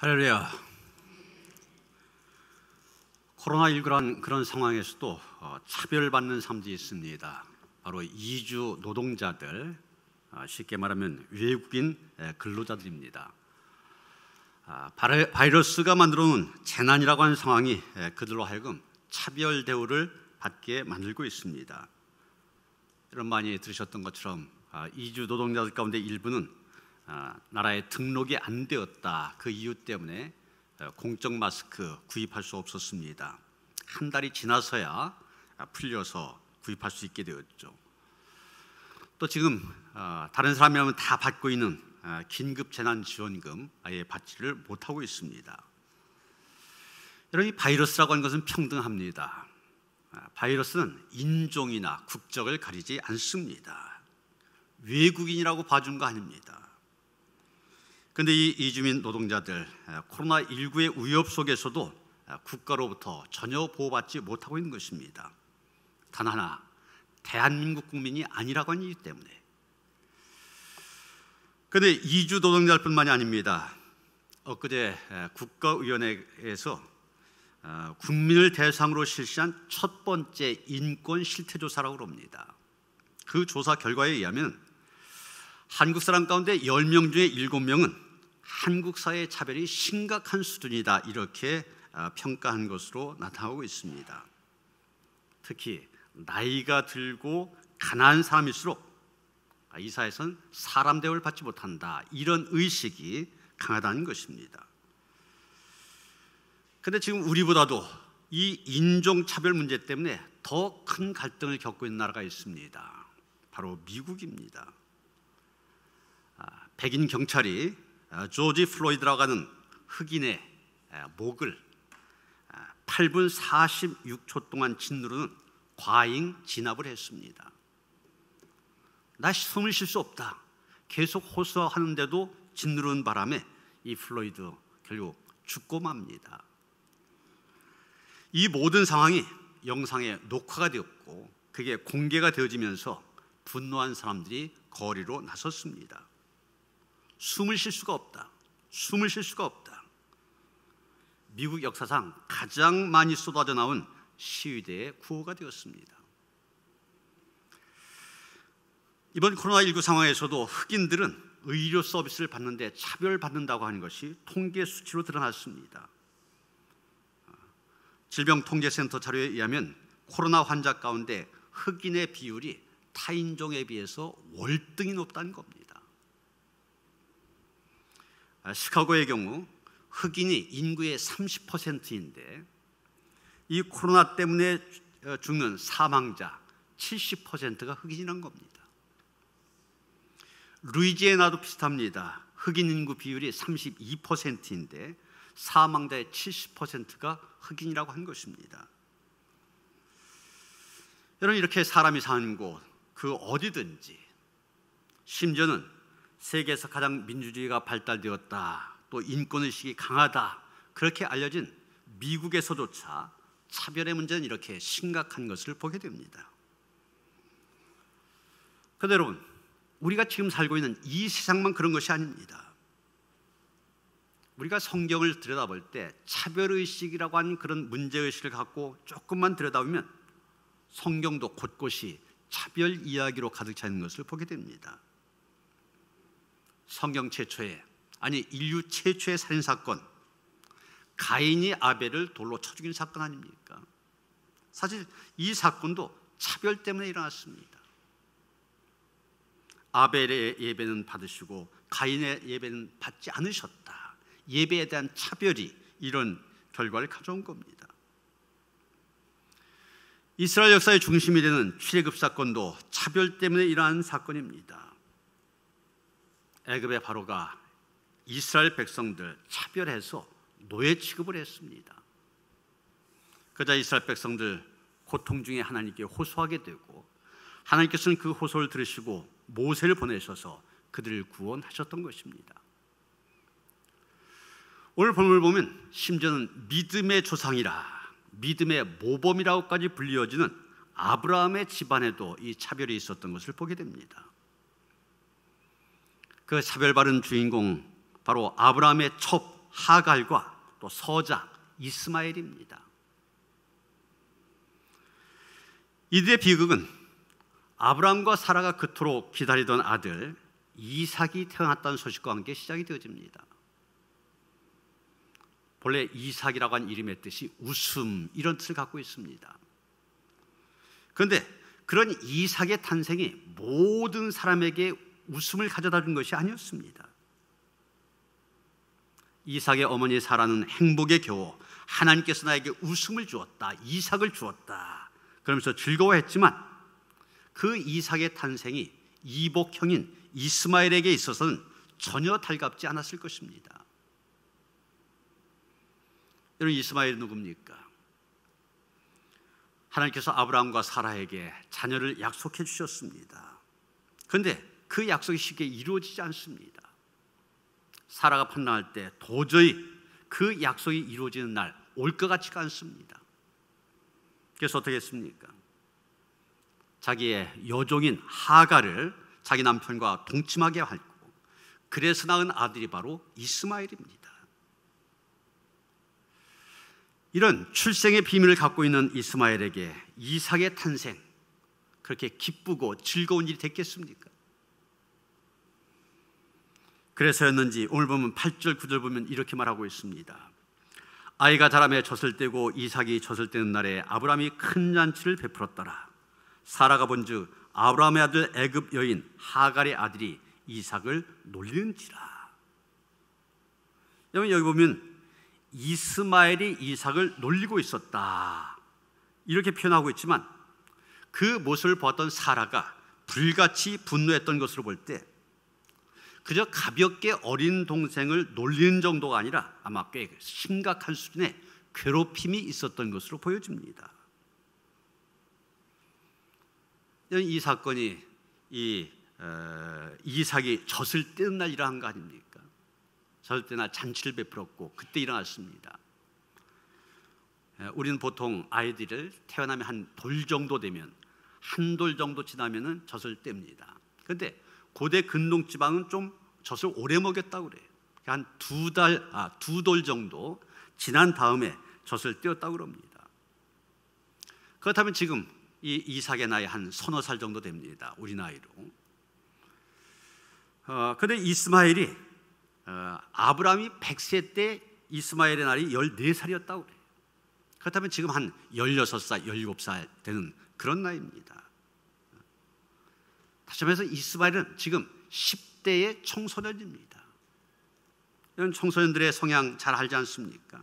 할렐루야. 코로나19란 그런 상황에서도 차별받는 사람들이 있습니다. 바로 이주 노동자들, 쉽게 말하면 외국인 근로자들입니다. 바이러스가 만들어놓은 재난이라고 하는 상황이 그들로 하여금 차별 대우를 받게 만들고 있습니다. 이런 많이 들으셨던 것처럼 이주 노동자들 가운데 일부는 나라에 등록이 안 되었다. 그 이유 때문에 공적 마스크 구입할 수 없었습니다. 한 달이 지나서야 풀려서 구입할 수 있게 되었죠. 또 지금 다른 사람이라면 다 받고 있는 긴급 재난지원금 아예 받지를 못하고 있습니다. 여러분, 이 바이러스라고 하는 것은 평등합니다. 바이러스는 인종이나 국적을 가리지 않습니다. 외국인이라고 봐준 거 아닙니다. 그런데 이 이주민 노동자들, 코로나19의 위협 속에서도 국가로부터 전혀 보호받지 못하고 있는 것입니다. 단 하나, 대한민국 국민이 아니라고 하는 이유 때문에. 그런데 이주 노동자뿐만이 아닙니다. 엊그제 국가위원회에서 국민을 대상으로 실시한 첫 번째 인권 실태조사라고 합니다. 그 조사 결과에 의하면 한국 사람 가운데 10명 중에 7명은 한국 사회의 차별이 심각한 수준이다, 이렇게 평가한 것으로 나타나고 있습니다. 특히 나이가 들고 가난한 사람일수록 이 사회에서는 사람 대우를 받지 못한다, 이런 의식이 강하다는 것입니다. 그런데 지금 우리보다도 이 인종차별 문제 때문에 더 큰 갈등을 겪고 있는 나라가 있습니다. 바로 미국입니다. 백인 경찰이 조지 플로이드라고 하는 흑인의 목을 8분 46초 동안 짓누르는 과잉 진압을 했습니다. 나 숨을 쉴 수 없다, 계속 호소하는데도 짓누르는 바람에 이 플로이드 결국 죽고 맙니다. 이 모든 상황이 영상에 녹화가 되었고 그게 공개가 되어지면서 분노한 사람들이 거리로 나섰습니다. 숨을 쉴 수가 없다. 숨을 쉴 수가 없다. 미국 역사상 가장 많이 쏟아져 나온 시위대의 구호가 되었습니다. 이번 코로나19 상황에서도 흑인들은 의료 서비스를 받는데 차별받는다고 하는 것이 통계 수치로 드러났습니다. 질병통제센터 자료에 의하면 코로나 환자 가운데 흑인의 비율이 타인종에 비해서 월등히 높다는 겁니다. 시카고의 경우 흑인이 인구의 30%인데 이 코로나 때문에 죽는 사망자 70%가 흑인이라는 겁니다. 루이지애나도 비슷합니다. 흑인 인구 비율이 32%인데 사망자의 70%가 흑인이라고 한 것입니다. 여러분, 이렇게 사람이 사는 곳, 그 어디든지, 심지어는 세계에서 가장 민주주의가 발달되었다, 또 인권의식이 강하다, 그렇게 알려진 미국에서조차 차별의 문제는 이렇게 심각한 것을 보게 됩니다. 그런데 여러분, 우리가 지금 살고 있는 이 세상만 그런 것이 아닙니다. 우리가 성경을 들여다볼 때 차별의식이라고 하는 그런 문제의식을 갖고 조금만 들여다보면 성경도 곳곳이 차별 이야기로 가득 차 있는 것을 보게 됩니다. 성경 최초의, 아니 인류 최초의 살인사건, 가인이 아벨을 돌로 쳐 죽인 사건 아닙니까? 사실 이 사건도 차별 때문에 일어났습니다. 아벨의 예배는 받으시고 가인의 예배는 받지 않으셨다. 예배에 대한 차별이 이런 결과를 가져온 겁니다. 이스라엘 역사의 중심이 되는 출애굽 사건도 차별 때문에 일어난 사건입니다. 애굽의 바로가 이스라엘 백성들 차별해서 노예 취급을 했습니다. 그러자 이스라엘 백성들 고통 중에 하나님께 호소하게 되고 하나님께서는 그 호소를 들으시고 모세를 보내셔서 그들을 구원하셨던 것입니다. 오늘 본문을 보면 심지어는 믿음의 조상이라, 믿음의 모범이라고까지 불리어지는 아브라함의 집안에도 이 차별이 있었던 것을 보게 됩니다. 그 차별받은 주인공, 바로 아브라함의 첩 하갈과 또 서자 이스마엘입니다. 이들의 비극은 아브라함과 사라가 그토록 기다리던 아들 이삭이 태어났다는 소식과 함께 시작이 되어집니다. 본래 이삭이라고 한 이름의 뜻이 웃음, 이런 뜻을 갖고 있습니다. 그런데 그런 이삭의 탄생이 모든 사람에게 웃음을 가져다 준 것이 아니었습니다. 이삭의 어머니 사라는 행복에 겨워 하나님께서 나에게 웃음을 주었다, 이삭을 주었다 그러면서 즐거워했지만 그 이삭의 탄생이 이복형인 이스마엘에게 있어서는 전혀 달갑지 않았을 것입니다. 여러분, 이스마엘이 누굽니까? 하나님께서 아브라함과 사라에게 자녀를 약속해 주셨습니다. 그런데 그 약속이 쉽게 이루어지지 않습니다. 사라가 판단할 때 도저히 그 약속이 이루어지는 날 올 것 같지가 않습니다. 그래서 어떻게 했습니까? 자기의 여종인 하갈을 자기 남편과 동침하게 하고, 그래서 낳은 아들이 바로 이스마엘입니다. 이런 출생의 비밀을 갖고 있는 이스마엘에게 이삭의 탄생, 그렇게 기쁘고 즐거운 일이 됐겠습니까? 그래서였는지 오늘 보면 8절 9절 보면 이렇게 말하고 있습니다. 아이가 자라매 젖을 떼고 이삭이 젖을 떼는 날에 아브라함이 큰 잔치를 베풀었더라. 사라가 본즉 아브라함의 아들 애굽 여인 하갈의 아들이 이삭을 놀리는지라. 여러분, 여기 보면 이스마엘이 이삭을 놀리고 있었다 이렇게 표현하고 있지만, 그 모습을 보았던 사라가 불같이 분노했던 것으로 볼 때 그저 가볍게 어린 동생을 놀리는 정도가 아니라 아마 꽤 심각한 수준의 괴롭힘이 있었던 것으로 보여집니다. 이 사건이 이삭이 젖을 떼는 날 일어난 거 아닙니까? 젖을 떼는 날 잔치를 베풀었고 그때 일어났습니다. 우리는 보통 아이들을 태어나면 한 돌 정도 되면, 한 돌 정도 지나면은 젖을 뗍니다. 그런데 고대 근동 지방은 좀 젖을 오래 먹였다고 그래요. 한 두 돌 정도 지난 다음에 젖을 떼었다고 그럽니다. 그렇다면 지금 이 이삭의 나이 한 서너 살 정도 됩니다. 우리 나이로. 그런데 이스마엘이 아브라함이 100세 때 이스마엘의 나이 14살이었다고 그래요. 그렇다면 지금 한 16살, 17살 되는 그런 나이입니다. 다시 말해서 이스마엘은 지금 10대의 청소년입니다. 이런 청소년들의 성향 잘 알지 않습니까?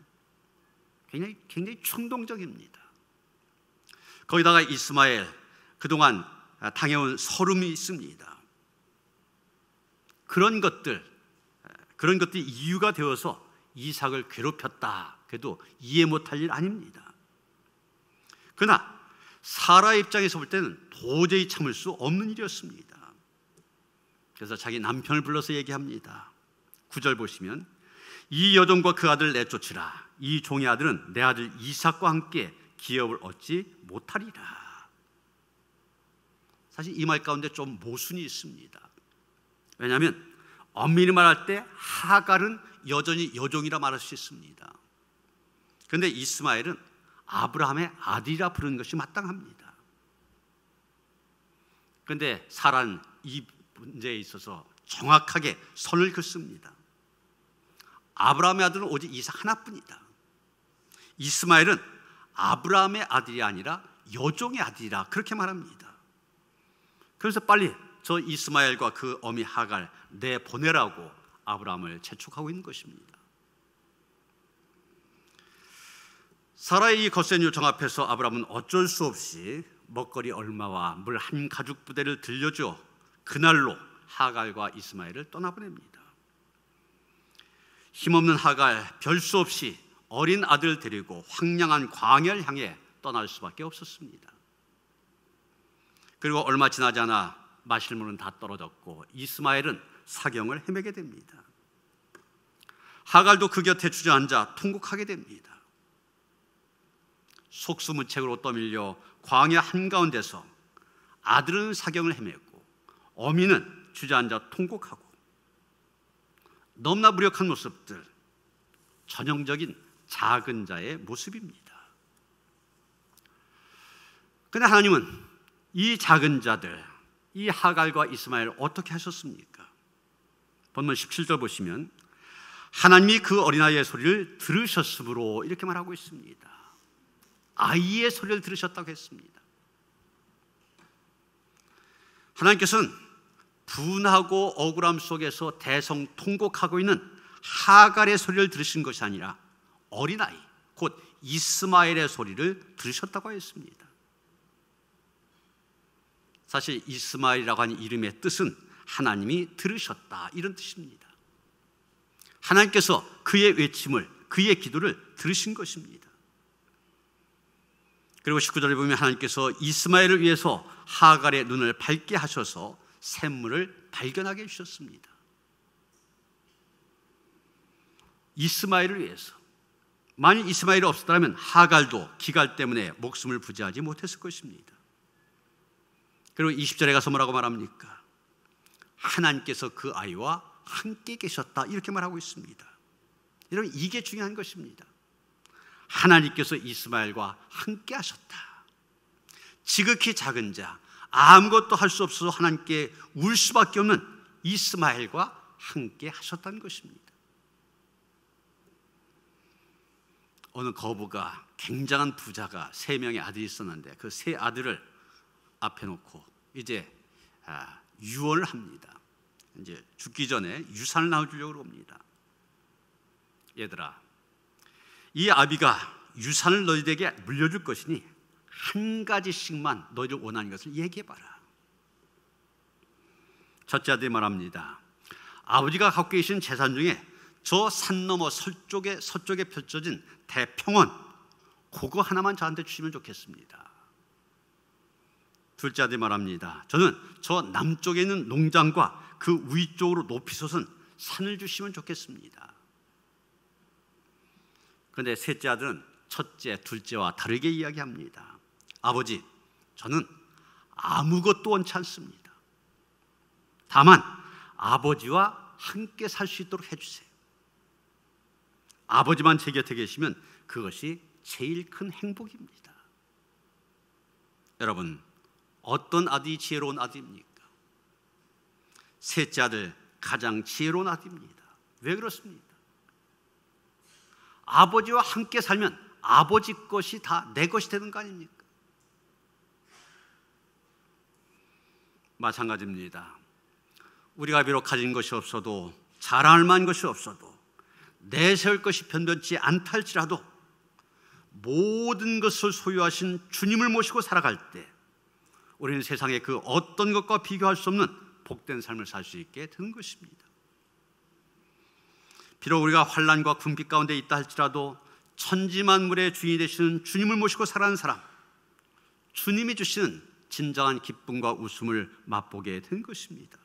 굉장히 충동적입니다. 거기다가 이스마엘 그동안 당해온 서름이 있습니다. 그런 것들이 이유가 되어서 이삭을 괴롭혔다 그래도 이해 못할 일 아닙니다. 그러나 사라 입장에서 볼 때는 도저히 참을 수 없는 일이었습니다. 그래서 자기 남편을 불러서 얘기합니다. 9절 보시면 이 여종과 그 아들을 내쫓으라. 이 종의 아들은 내 아들 이삭과 함께 기업을 얻지 못하리라. 사실 이 말 가운데 좀 모순이 있습니다. 왜냐하면 엄밀히 말할 때 하갈은 여전히 여종이라 말할 수 있습니다. 그런데 이스마엘은 아브라함의 아들이라 부르는 것이 마땅합니다. 그런데 사라는 이 문제에 있어서 정확하게 선을 긋습니다. 아브라함의 아들은 오직 이삭 하나뿐이다. 이스마엘은 아브라함의 아들이 아니라 여종의 아들이라 그렇게 말합니다. 그래서 빨리 저 이스마엘과 그 어미 하갈 내보내라고 아브라함을 재촉하고 있는 것입니다. 사라의 이 거센 요청 앞에서 아브라함은 어쩔 수 없이 먹거리 얼마와 물 한 가죽 부대를 들려줘 그날로 하갈과 이스마엘을 떠나보냅니다. 힘없는 하갈 별 수 없이 어린 아들을 데리고 황량한 광야를 향해 떠날 수밖에 없었습니다. 그리고 얼마 지나지 않아 마실 물은 다 떨어졌고 이스마엘은 사경을 헤매게 됩니다. 하갈도 그 곁에 주저앉아 통곡하게 됩니다. 속수무책으로 떠밀려 광야 한가운데서 아들은 사경을 헤매고 어미는 주저앉아 통곡하고, 너무나 무력한 모습들, 전형적인 작은 자의 모습입니다. 그런데 하나님은 이 작은 자들, 이 하갈과 이스마엘을 어떻게 하셨습니까? 본문 17절 보시면 하나님이 그 어린아이의 소리를 들으셨으므로 이렇게 말하고 있습니다. 아이의 소리를 들으셨다고 했습니다. 하나님께서는 분하고 억울함 속에서 대성통곡하고 있는 하갈의 소리를 들으신 것이 아니라 어린아이, 곧 이스마엘의 소리를 들으셨다고 했습니다. 사실 이스마엘이라고 하는 이름의 뜻은 하나님이 들으셨다, 이런 뜻입니다. 하나님께서 그의 외침을, 그의 기도를 들으신 것입니다. 그리고 19절에 보면 하나님께서 이스마엘을 위해서 하갈의 눈을 밝게 하셔서 샘물을 발견하게 해주셨습니다. 이스마엘을 위해서. 만일 이스마엘이 없었다면 하갈도 기갈 때문에 목숨을 부지하지 못했을 것입니다. 그리고 20절에 가서 뭐라고 말합니까? 하나님께서 그 아이와 함께 계셨다, 이렇게 말하고 있습니다. 여러분, 이게 중요한 것입니다. 하나님께서 이스마엘과 함께 하셨다. 지극히 작은 자, 아무것도 할 수 없어서 하나님께 울 수밖에 없는 이스마엘과 함께 하셨다는 것입니다. 어느 거부가, 굉장한 부자가 3명의 아들이 있었는데 그 3 아들을 앞에 놓고 이제 유언을 합니다. 이제 죽기 전에 유산을 나눠주려고 합니다. 얘들아, 이 아비가 유산을 너희에게 물려줄 것이니 한 가지씩만 너희를 원하는 것을 얘기해봐라. 첫째 아들이 말합니다. 아버지가 갖고 계신 재산 중에 저 산 너머 서쪽에 펼쳐진 대평원, 그거 하나만 저한테 주시면 좋겠습니다. 둘째 아들이 말합니다. 저는 저 남쪽에 있는 농장과 그 위쪽으로 높이 솟은 산을 주시면 좋겠습니다. 그런데 셋째 아들은 첫째, 둘째와 다르게 이야기합니다. 아버지, 저는 아무것도 원치 않습니다. 다만 아버지와 함께 살 수 있도록 해주세요. 아버지만 제 곁에 계시면 그것이 제일 큰 행복입니다. 여러분, 어떤 아들이 지혜로운 아들입니까? 셋째 아들, 가장 지혜로운 아들입니다. 왜 그렇습니까? 아버지와 함께 살면 아버지 것이 다 내 것이 되는 거 아닙니까? 마찬가지입니다. 우리가 비록 가진 것이 없어도, 자랑할 만한 것이 없어도, 내세울 것이 변변치 않다 할지라도 모든 것을 소유하신 주님을 모시고 살아갈 때 우리는 세상의 그 어떤 것과 비교할 수 없는 복된 삶을 살 수 있게 되는 것입니다. 비록 우리가 환난과 궁핍 가운데 있다 할지라도 천지만물의 주인이 되시는 주님을 모시고 살아가는 사람, 주님이 주시는 진정한 기쁨과 웃음을 맛보게 된 것입니다.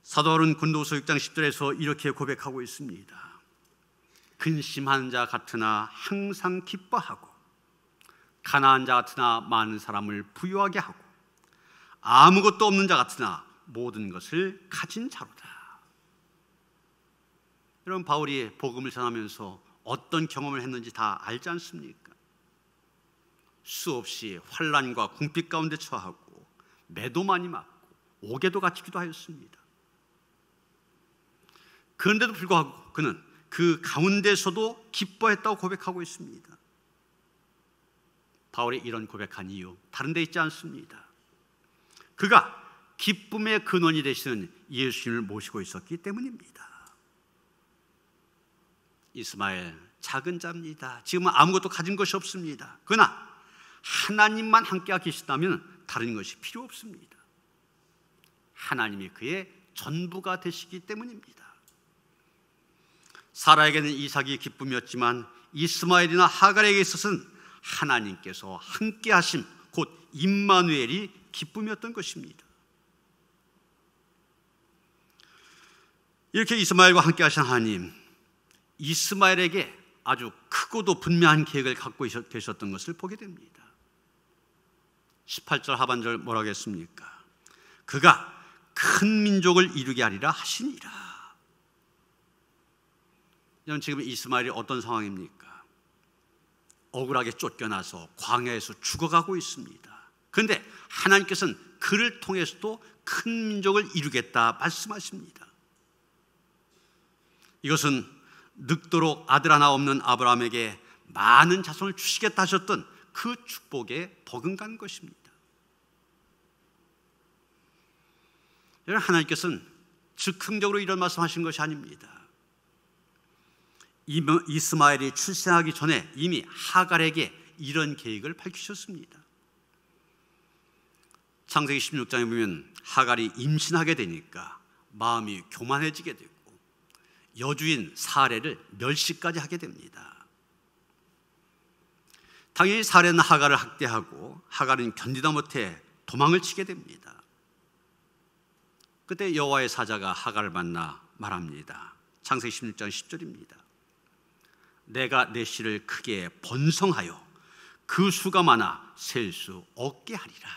사도 바울은 고린도후서 6장 10절에서 이렇게 고백하고 있습니다. 근심한 자 같으나 항상 기뻐하고, 가난한 자 같으나 많은 사람을 부유하게 하고, 아무것도 없는 자 같으나 모든 것을 가진 자로다. 여러분, 바울이 복음을 전하면서 어떤 경험을 했는지 다 알지 않습니까? 수없이 환난과 궁핍 가운데 처하고 매도 많이 맞고 옥에도 갇히기도 하였습니다. 그런데도 불구하고 그는 그 가운데서도 기뻐했다고 고백하고 있습니다. 바울이 이런 고백한 이유 다른 데 있지 않습니다. 그가 기쁨의 근원이 되시는 예수님을 모시고 있었기 때문입니다. 이스마엘, 작은 자입니다. 지금은 아무것도 가진 것이 없습니다. 그러나 하나님만 함께 계시다면 다른 것이 필요 없습니다. 하나님이 그의 전부가 되시기 때문입니다. 사라에게는 이삭이 기쁨이었지만 이스마엘이나 하갈에게 있어서는 하나님께서 함께 하심, 곧 임마누엘이 기쁨이었던 것입니다. 이렇게 이스마엘과 함께 하신 하나님, 이스마엘에게 아주 크고도 분명한 계획을 갖고 계셨던 것을 보게 됩니다. 18절 하반절 뭐라고 했습니까? 그가 큰 민족을 이루게 하리라 하시니라. 지금 이스마엘이 어떤 상황입니까? 억울하게 쫓겨나서 광야에서 죽어가고 있습니다. 그런데 하나님께서는 그를 통해서도 큰 민족을 이루겠다 말씀하십니다. 이것은 늙도록 아들 하나 없는 아브라함에게 많은 자손을 주시겠다 하셨던 그 축복에 버금가는 것입니다. 여러분, 하나님께서는 즉흥적으로 이런 말씀하신 것이 아닙니다. 이스마엘이 출생하기 전에 이미 하갈에게 이런 계획을 밝히셨습니다. 창세기 16장에 보면 하갈이 임신하게 되니까 마음이 교만해지게 되고 여주인 사레를 멸시까지 하게 됩니다. 당연히 사레는 하갈을 학대하고 하갈은 견디다 못해 도망을 치게 됩니다. 그때 여호와의 사자가 하갈을 만나 말합니다. 창세기 16장 10절입니다. 내가 내 씨를 크게 번성하여 그 수가 많아 셀 수 없게 하리라.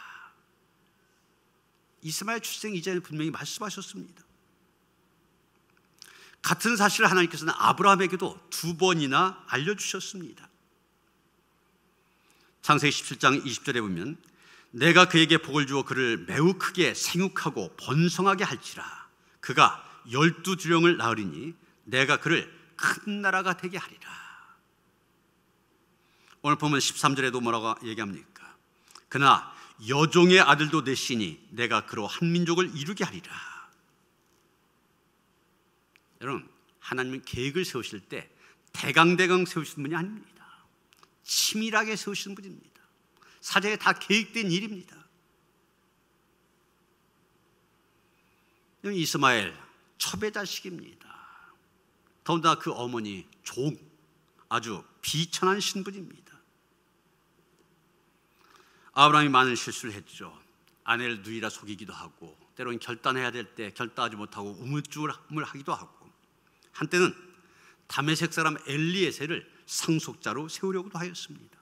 이스마엘 출생 이전에 분명히 말씀하셨습니다. 같은 사실을 하나님께서는 아브라함에게도 2번이나 알려주셨습니다. 창세기 17장 20절에 보면 내가 그에게 복을 주어 그를 매우 크게 생육하고 번성하게 할지라. 그가 12두령을 낳으리니 내가 그를 큰 나라가 되게 하리라. 오늘 보면 13절에도 뭐라고 얘기합니까? 그러나 여종의 아들도 내시니 내가 그로 한 민족을 이루게 하리라. 여러분, 하나님은 계획을 세우실 때 대강대강 세우시는 분이 아닙니다. 치밀하게 세우시는 분입니다. 사전에 다 계획된 일입니다. 이스마엘 첩의 자식입니다. 더군다나 그 어머니 종, 아주 비천한 신분입니다. 아브라함이 많은 실수를 했죠. 아내를 누이라 속이기도 하고 때로는 결단해야 될 때 결단하지 못하고 우물쭈물 하기도 하고 한때는 다메섹 사람 엘리에셀을 상속자로 세우려고도 하였습니다.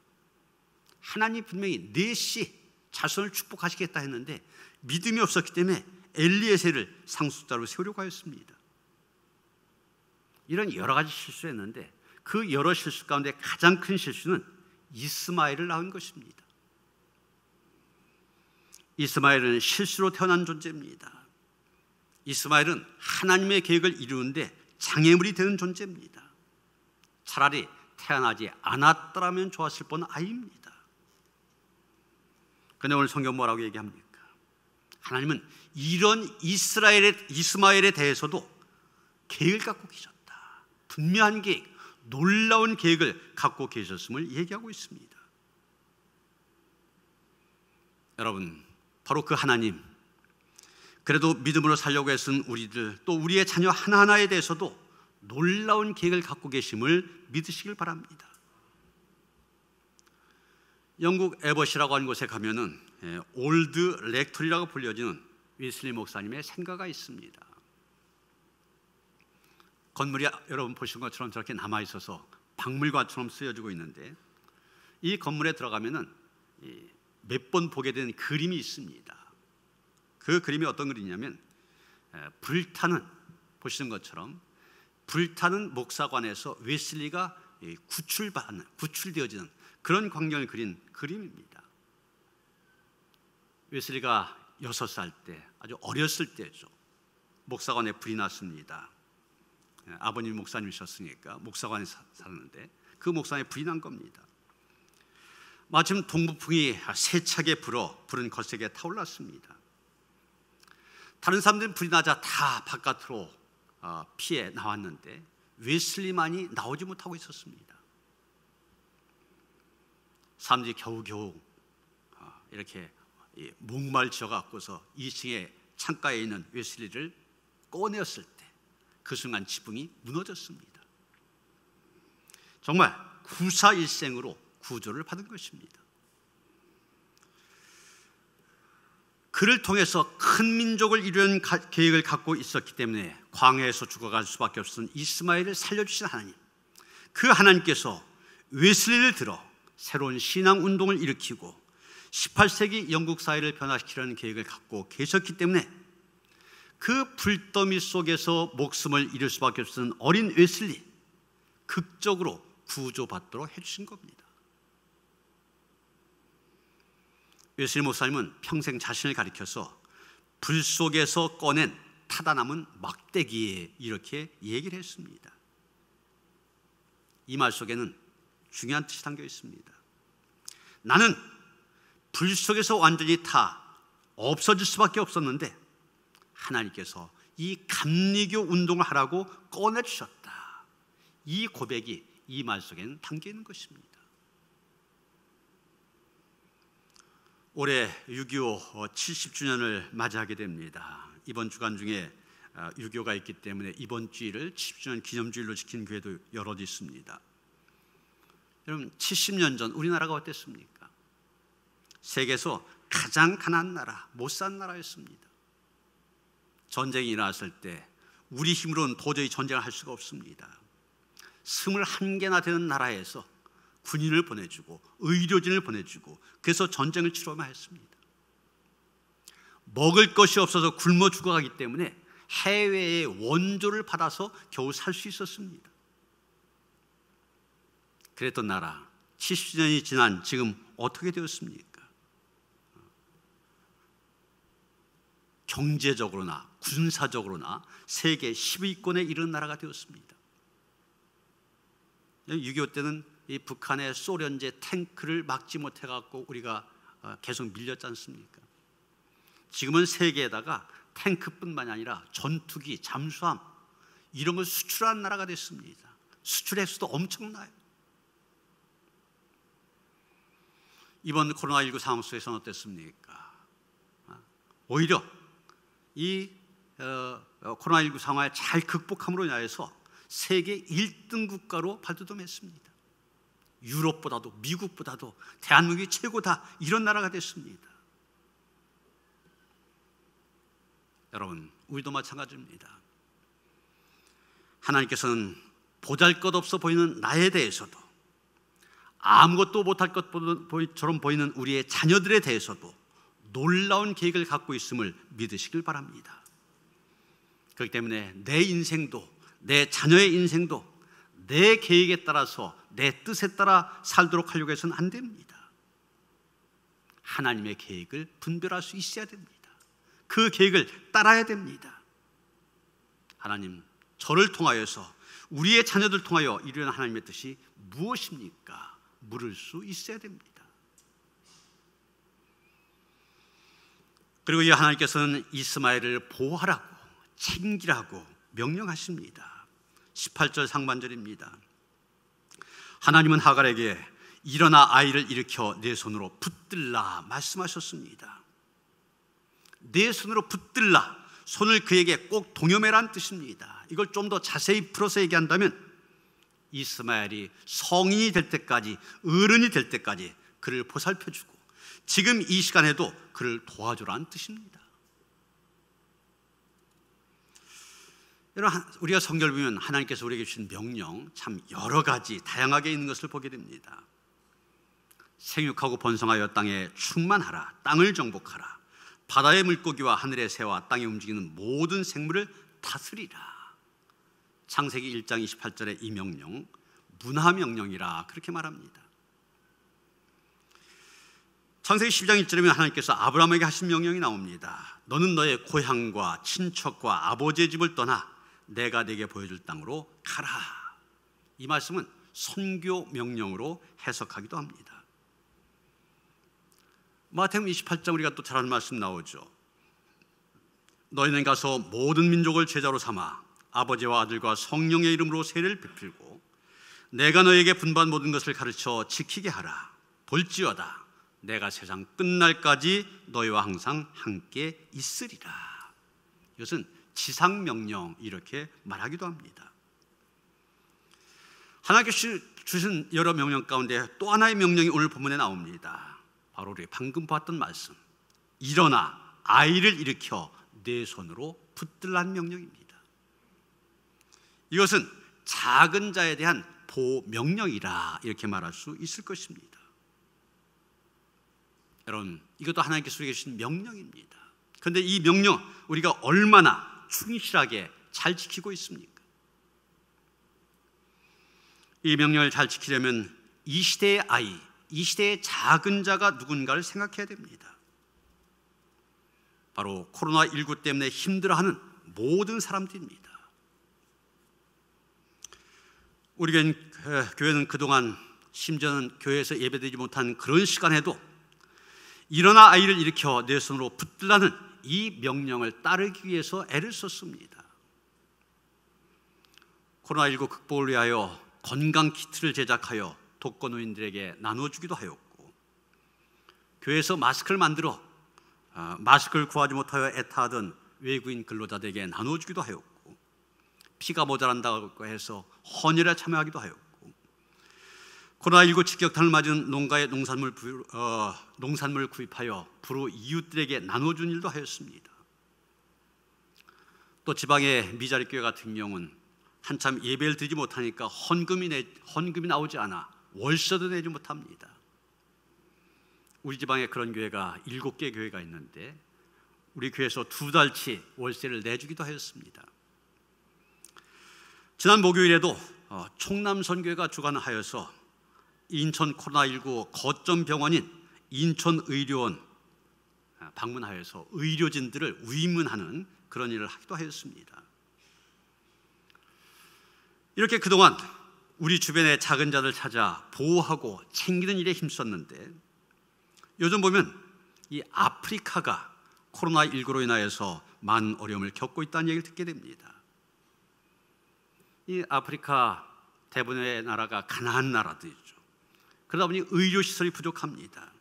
하나님이 분명히 넷이 자손을 축복하시겠다 했는데 믿음이 없었기 때문에 엘리에셀을 상속자로 세우려고 하였습니다. 이런 여러 가지 실수했는데 그 여러 실수 가운데 가장 큰 실수는 이스마엘을 낳은 것입니다. 이스마엘은 실수로 태어난 존재입니다. 이스마엘은 하나님의 계획을 이루는데 장애물이 되는 존재입니다. 차라리 태어나지 않았더라면 좋았을 뻔 아이입니다. 그런데 오늘 성경 뭐라고 얘기합니까? 하나님은 이런 이스마엘에 대해서도 계획을 갖고 계셨다. 분명한 계획, 놀라운 계획을 갖고 계셨음을 얘기하고 있습니다. 여러분, 바로 그 하나님, 그래도 믿음으로 살려고 애쓴 우리들, 또 우리의 자녀 하나하나에 대해서도 놀라운 계획을 갖고 계심을 믿으시길 바랍니다. 영국 에버시라고 하는 곳에 가면은 올드 렉토리라고 불려지는 웨슬리 목사님의 생가가 있습니다. 건물이 여러분 보신 것처럼 저렇게 남아 있어서 박물관처럼 쓰여지고 있는데 이 건물에 들어가면은 몇 번 보게 되는 그림이 있습니다. 그 그림이 어떤 그림이냐면 불타는, 보시는 것처럼 불타는 목사관에서 웨슬리가 구출되어지는 그런 광경을 그린 그림입니다. 웨슬리가 6살 때, 아주 어렸을 때죠. 목사관에 불이 났습니다. 아버님 목사님이셨으니까 목사관에 살았는데 그 목사관에 불이 난 겁니다. 마침 동부풍이 세차게 불어 불은 거세게 타올랐습니다. 다른 사람들은 불이 나자 다 바깥으로 피해 나왔는데 웨슬리만이 나오지 못하고 있었습니다. 사람들이 겨우겨우 이렇게 목말져 갖고서 2층에 창가에 있는 웨슬리를 꺼내었을 때 그 순간 지붕이 무너졌습니다. 정말 구사일생으로 구조를 받은 것입니다. 그를 통해서 큰 민족을 이루는 계획을 갖고 있었기 때문에 광야에서 죽어갈 수밖에 없었던 이스마엘을 살려주신 하나님, 그 하나님께서 웨슬리를 들어 새로운 신앙운동을 일으키고 18세기 영국 사회를 변화시키려는 계획을 갖고 계셨기 때문에 그 불더미 속에서 목숨을 잃을 수밖에 없었던 어린 웨슬리, 극적으로 구조받도록 해주신 겁니다. 웨슬리 목사님은 평생 자신을 가리켜서 불 속에서 꺼낸 타다 남은 막대기에 이렇게 얘기를 했습니다. 이 말 속에는 중요한 뜻이 담겨 있습니다. 나는 불 속에서 완전히 다 없어질 수밖에 없었는데 하나님께서 이 감리교 운동을 하라고 꺼내주셨다. 이 고백이 이 말 속에는 담겨 있는 것입니다. 올해 6.25 70주년을 맞이하게 됩니다. 이번 주간 중에 6.25가 있기 때문에 이번 주일을 70주년 기념주일로 지킨 교회도 여럿 있습니다. 여러분, 70년 전 우리나라가 어땠습니까? 세계에서 가장 가난한 나라, 못 사는 나라였습니다. 전쟁이 일어났을 때 우리 힘으로는 도저히 전쟁을 할 수가 없습니다. 21개나 되는 나라에서 군인을 보내주고 의료진을 보내주고 그래서 전쟁을 치러야만 했습니다. 먹을 것이 없어서 굶어 죽어가기 때문에 해외의 원조를 받아서 겨우 살 수 있었습니다. 그랬던 나라 70년이 지난 지금 어떻게 되었습니까? 경제적으로나 군사적으로나 세계 10위권에 이른 나라가 되었습니다. 6.25 때는 이 북한의 소련제 탱크를 막지 못해갖고 우리가 계속 밀렸지 않습니까? 지금은 세계에다가 탱크뿐만이 아니라 전투기, 잠수함 이런 걸 수출하는 나라가 됐습니다. 수출 횟수도 엄청나요. 이번 코로나19 상황 속에서는 어땠습니까? 오히려 이 코로나19 상황을 잘 극복함으로 인하여서 세계 1등 국가로 발돋움했습니다. 유럽보다도 미국보다도 대한민국이 최고다, 이런 나라가 됐습니다. 여러분, 우리도 마찬가지입니다. 하나님께서는 보잘것없어 보이는 나에 대해서도 아무것도 못할 것처럼 보이는 우리의 자녀들에 대해서도 놀라운 계획을 갖고 있음을 믿으시길 바랍니다. 그렇기 때문에 내 인생도 내 자녀의 인생도 내 계획에 따라서 내 뜻에 따라 살도록 하려고 해서는 안 됩니다. 하나님의 계획을 분별할 수 있어야 됩니다. 그 계획을 따라야 됩니다. 하나님, 저를 통하여서 우리의 자녀들 통하여 이루는 하나님의 뜻이 무엇입니까? 물을 수 있어야 됩니다. 그리고 이 하나님께서는 이스마엘을 보호하라고 챙기라고 명령하십니다. 18절 상반절입니다. 하나님은 하갈에게 일어나 아이를 일으켜 내 손으로 붙들라 말씀하셨습니다. 내 손으로 붙들라, 손을 그에게 꼭 동여매란 뜻입니다. 이걸 좀 더 자세히 풀어서 얘기한다면 이스마엘이 성인이 될 때까지, 어른이 될 때까지 그를 보살펴주고 지금 이 시간에도 그를 도와주라는 뜻입니다. 여러분, 우리가 성경을 보면 하나님께서 우리에게 주신 명령 참 여러 가지 다양하게 있는 것을 보게 됩니다. 생육하고 번성하여 땅에 충만하라, 땅을 정복하라, 바다의 물고기와 하늘의 새와 땅에 움직이는 모든 생물을 다스리라. 창세기 1장 28절에 이 명령 문화명령이라 그렇게 말합니다. 창세기 12장 1절에 하나님께서 아브라함에게 하신 명령이 나옵니다. 너는 너의 고향과 친척과 아버지의 집을 떠나 내가 네게 보여줄 땅으로 가라. 이 말씀은 선교 명령으로 해석하기도 합니다. 마태복음 28장 우리가 또 잘 아는 말씀 나오죠. 너희는 가서 모든 민족을 제자로 삼아 아버지와 아들과 성령의 이름으로 세례를 베풀고 내가 너에게 분부한 모든 것을 가르쳐 지키게 하라. 볼지어다 내가 세상 끝날까지 너희와 항상 함께 있으리라. 이것은 지상명령 이렇게 말하기도 합니다. 하나님께서 주신 여러 명령 가운데 또 하나의 명령이 오늘 본문에 나옵니다. 바로 우리 방금 봤던 말씀, 일어나 아이를 일으켜 내 손으로 붙들라는 명령입니다. 이것은 작은 자에 대한 보명령이라 이렇게 말할 수 있을 것입니다. 여러분, 이것도 하나님께서 우리에게 주신 명령입니다. 그런데 이 명령 우리가 얼마나 충실하게 잘 지키고 있습니까? 이 명령을 잘 지키려면 이 시대의 아이, 이 시대의 작은 자가 누군가를 생각해야 됩니다. 바로 코로나19 때문에 힘들어하는 모든 사람들입니다. 우리 교회는 그동안 심지어는 교회에서 예배드리지 못한 그런 시간에도 일어나 아이를 일으켜 내 손으로 붙들라는 이 명령을 따르기 위해서 애를 썼습니다. 코로나19 극복을 위하여 건강 키트를 제작하여 독거노인들에게 나눠주기도 하였고, 교회에서 마스크를 만들어 마스크를 구하지 못하여 애타하던 외국인 근로자들에게 나눠주기도 하였고, 피가 모자란다고 해서 헌혈에 참여하기도 하였고, 코로나19 직격탄을 맞은 농가의 농산물 구입하여 불우 이웃들에게 나눠준 일도 하였습니다. 또 지방의 미자리 교회 같은 경우는 한참 예배를 드리지 못하니까 헌금이 나오지 않아 월세도 내지 못합니다. 우리 지방에 그런 교회가 7개 교회가 있는데 우리 교회에서 2달치 월세를 내주기도 하였습니다. 지난 목요일에도 총남선교회가 주관하여서 인천 코로나19 거점 병원인 인천의료원 방문하여서 의료진들을 위문하는 그런 일을 하기도 하였습니다. 이렇게 그동안 우리 주변의 작은 자들 찾아 보호하고 챙기는 일에 힘썼는데, 요즘 보면 이 아프리카가 코로나19로 인하여서 많은 어려움을 겪고 있다는 얘기를 듣게 됩니다. 이 아프리카 대부분의 나라가 가난한 나라들이죠. 그러다 보니 의료시설이 부족합니다.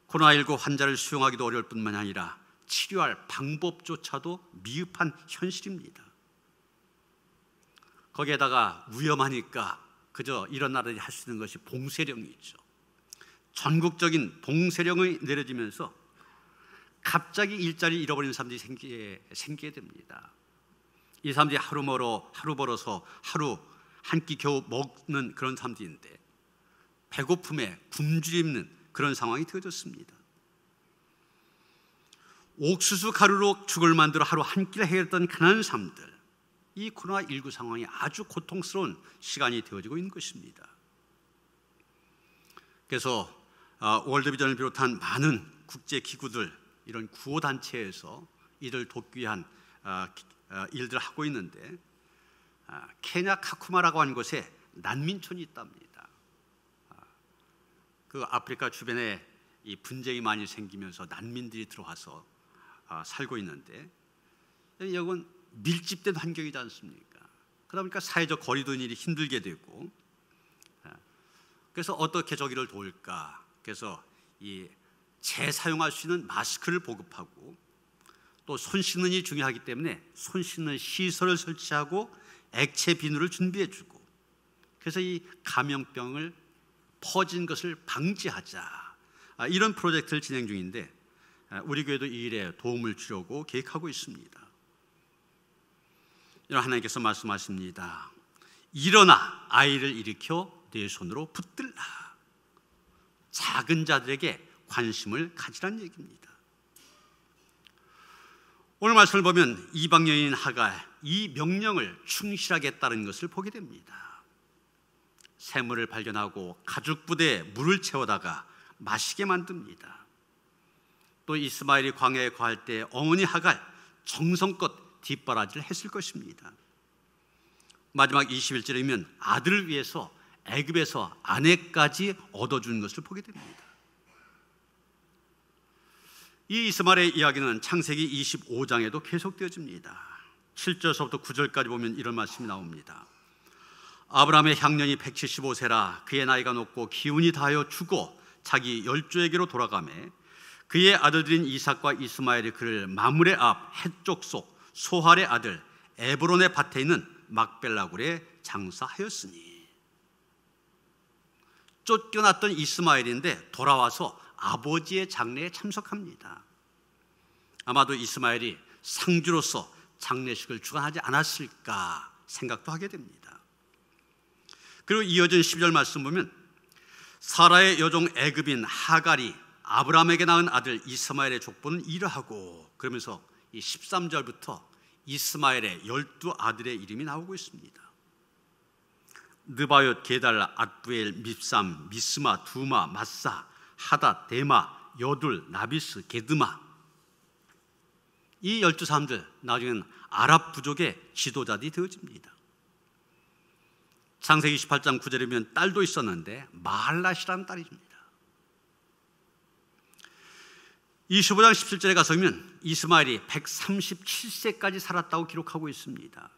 코로나19 환자를 수용하기도 어려울 뿐만 아니라 치료할 방법조차도 미흡한 현실입니다. 거기에다가 위험하니까 그저 이런 나라들이 할 수 있는 것이 봉쇄령이죠. 전국적인 봉쇄령이 내려지면서 갑자기 일자리 잃어버리는 사람들이 생기게 됩니다. 이 사람들이 하루 벌어서 하루 한 끼 겨우 먹는 그런 사람들인데 배고픔에 굶주리는 그런 상황이 되어졌습니다. 옥수수 가루로 죽을 만들어 하루 한 끼를 해결했던 가난한 사람들, 이 코로나19 상황이 아주 고통스러운 시간이 되어지고 있는 것입니다. 그래서 월드비전을 비롯한 많은 국제기구들, 이런 구호단체에서 이들 돕기 위한 일들을 하고 있는데, 케냐 카쿠마라고 하는 곳에 난민촌이 있답니다. 그 아프리카 주변에 이 분쟁이 많이 생기면서 난민들이 들어와서 살고 있는데, 여기는 밀집된 환경이지 않습니까? 그러다 보니까 사회적 거리두는 일이 힘들게 되고, 그래서 어떻게 저기를 도울까? 그래서 이 재사용할 수 있는 마스크를 보급하고, 또 손 씻는 일이 중요하기 때문에 손 씻는 시설을 설치하고 액체 비누를 준비해주고, 그래서 이 감염병을 퍼진 것을 방지하자, 이런 프로젝트를 진행 중인데 우리 교회도 이 일에 도움을 주려고 계획하고 있습니다. 하나님께서 말씀하십니다. 일어나 아이를 일으켜 내 손으로 붙들라. 작은 자들에게 관심을 가지라는 얘기입니다. 오늘 말씀을 보면 이방 여인 하갈, 이 명령을 충실하게 따른 것을 보게 됩니다. 샘물을 발견하고 가죽 부대에 물을 채워다가 마시게 만듭니다. 또 이스마엘이 광야에 거할 때 어머니 하갈 정성껏 뒷바라지를 했을 것입니다. 마지막 21절이면 아들을 위해서 애굽에서 아내까지 얻어주는 것을 보게 됩니다. 이 이스마엘의 이야기는 창세기 25장에도 계속되어집니다. 7절서부터 9절까지 보면 이런 말씀이 나옵니다. 아브라함의 향년이 175세라 그의 나이가 높고 기운이 다하여 죽어 자기 열조에게로 돌아가매 그의 아들들인 이삭과 이스마엘이 그를 마므레 앞 해쪽 속 소할의 아들 에브론의 밭에 있는 막벨라굴에 장사하였으니. 쫓겨났던 이스마엘인데 돌아와서 아버지의 장례에 참석합니다. 아마도 이스마엘이 상주로서 장례식을 주관하지 않았을까 생각도 하게 됩니다. 그리고 이어진 12절 말씀 보면 사라의 여종 애굽인 하갈이 아브라함에게 낳은 아들 이스마엘의 족보는 이러하고, 그러면서 이 13절부터 이스마엘의 12 아들의 이름이 나오고 있습니다. 느바옅, 게달, 앗부엘, 밉삼, 미스마, 두마, 마사, 하닷, 데마, 여둘, 나비스, 게드마. 이 12사람들 나중에는 아랍 부족의 지도자들이 되어집니다. 창세기 28장 9절에 보면 딸도 있었는데 마할랏이라는 딸입니다. 25장 17절에 가서 보면 이스마엘이 137세까지 살았다고 기록하고 있습니다.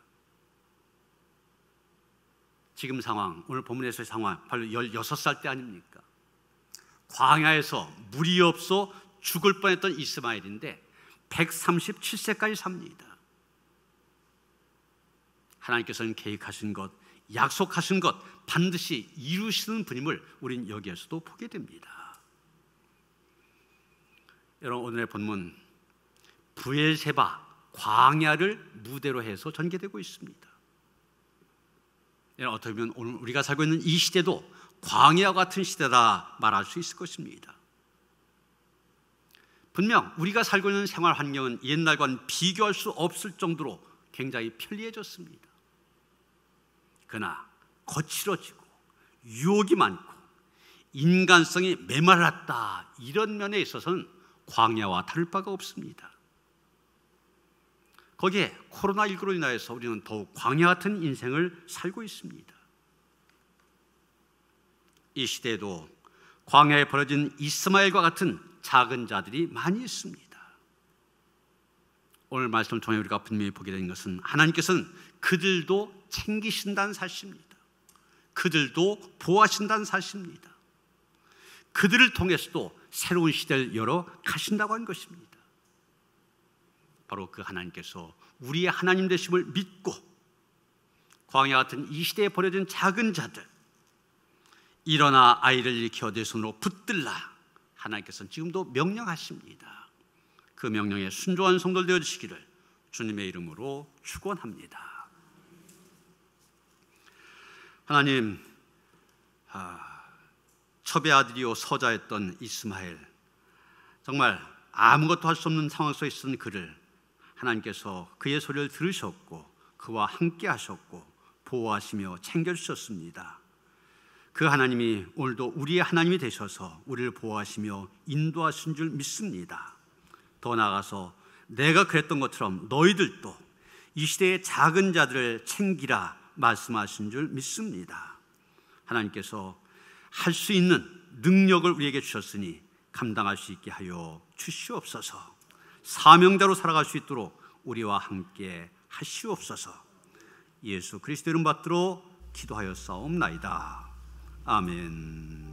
지금 상황, 오늘 본문에서의 상황 바로 16살 때 아닙니까? 광야에서 물이 없어 죽을 뻔했던 이스마엘인데 137세까지 삽니다. 하나님께서는 계획하신 것, 약속하신 것 반드시 이루시는 분임을 우린 여기에서도 보게 됩니다. 여러분, 오늘의 본문 브엘세바, 광야를 무대로 해서 전개되고 있습니다. 어떻게 보면 오늘 우리가 살고 있는 이 시대도 광야와 같은 시대다 말할 수 있을 것입니다. 분명 우리가 살고 있는 생활 환경은 옛날과는 비교할 수 없을 정도로 굉장히 편리해졌습니다. 그러나 거칠어지고 유혹이 많고 인간성이 메말랐다, 이런 면에 있어서는 광야와 다를 바가 없습니다. 거기에 코로나19로 인하여서 우리는 더욱 광야 같은 인생을 살고 있습니다. 이 시대에도 광야에 벌어진 이스마엘과 같은 작은 자들이 많이 있습니다. 오늘 말씀을 통해 우리가 분명히 보게 된 것은 하나님께서는 그들도 챙기신다는 사실입니다. 그들도 보호하신다는 사실입니다. 그들을 통해서도 새로운 시대를 열어 가신다고 한 것입니다. 바로 그 하나님께서 우리의 하나님 되심을 믿고 광야 같은 이 시대에 버려진 작은 자들, 일어나 아이를 일으켜 내 손으로 붙들라, 하나님께서는 지금도 명령하십니다. 그 명령에 순종한 성도들 되어주시기를 주님의 이름으로 축원합니다. 하나님, 첩의 아들이요 서자였던 이스마엘, 정말 아무것도 할 수 없는 상황 속에 있던 그를 하나님께서 그의 소리를 들으셨고 그와 함께 하셨고 보호하시며 챙겨주셨습니다. 그 하나님이 오늘도 우리의 하나님이 되셔서 우리를 보호하시며 인도하신 줄 믿습니다. 더 나아가서 내가 그랬던 것처럼 너희들도 이 시대의 작은 자들을 챙기라 말씀하신 줄 믿습니다. 하나님께서 할 수 있는 능력을 우리에게 주셨으니 감당할 수 있게 하여 주시옵소서. 사명자로 살아갈 수 있도록 우리와 함께 하시옵소서. 예수 그리스도 이름 받들어 기도하였사옵나이다. 아멘.